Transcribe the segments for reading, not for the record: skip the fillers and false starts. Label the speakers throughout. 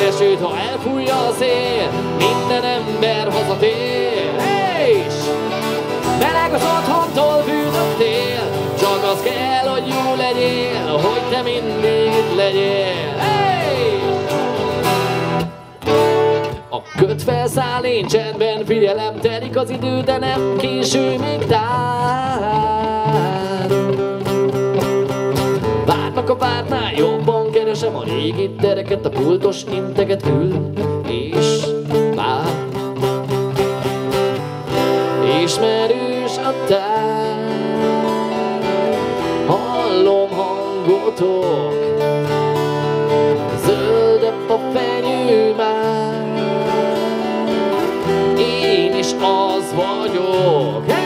Speaker 1: esőt, ha elfújja a szél, minden ember hazatér. És meleg az otthontól bűnöttél, csak az kell, hogy jó legyél, hogy te mindig itt legyél. Hey! A köt felszáll, én csendben figyelem, telik az idő, de nem késő még tár. Várnak a vártnál, jobban keresem a régi tereket, a pultos integet ül és vár. Ismerős a tár, hallom hangotok, zöldebb a fenyő már, én is az vagyok. Hey!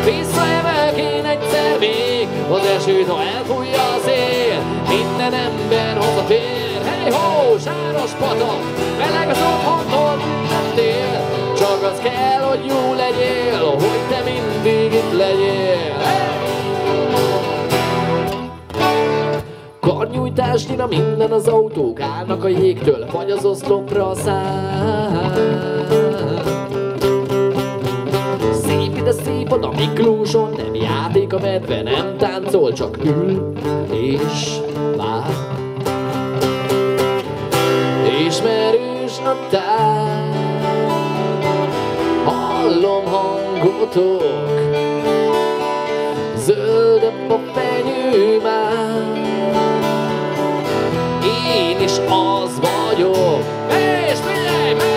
Speaker 1: Visszajövök én egyszer még, az esőt, ha elfújja a szél, minden ember hazatér. Hey ho, sáros patak, meleg az otthontól bűnöttél, csak az kell, hogy jó legyél, hogy te mindig itt legyél. Hey! Karnyújtásnyira minden az autók állnak a jégtől, vagy az oszlopra száll. Szép ide, szép oda Miklóson, nem játék a medve, nem táncol, csak ül és vár. Ismerős a tár, hallom hangotok, zöldebb a fenyő már, én is az vagyok. És figyelj meg!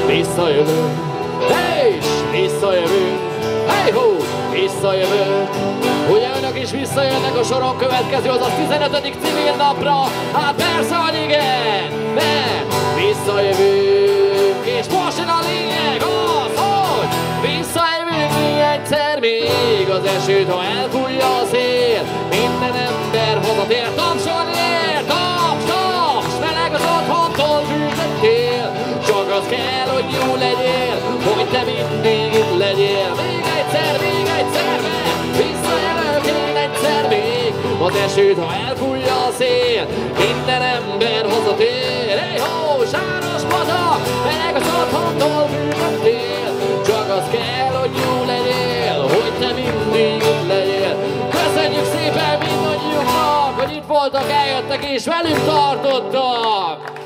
Speaker 1: Visszajövünk, és visszajövünk, hey-ho, visszajövünk. Ugye önök is visszajönnek a soron következő, azaz 15. civil napra? Hát persze, hogy igen, mert visszajövünk, és most jön a lényeg az, hogy visszajövünk mi egyszer még. Az esőt, ha elfújja a szél, minden ember hazatér. Tapsolni ér, taps, taps, meleg az otthontól bűnöttél, csak az kell, hogy jó legyél, hogy te mindig itt legyél. Még egyszer, mert visszajövök én egyszer még. Az esőt, ha elfújja a szél, minden ember hazatér. Hey ho, sáros patak, meleg az otthontól bűnöttél, csak az kell, hogy jó legyél, hogy te mindig itt legyél. Köszönjük szépen mindannyiuknak, hogy itt voltak, eljöttek és velünk tartottak!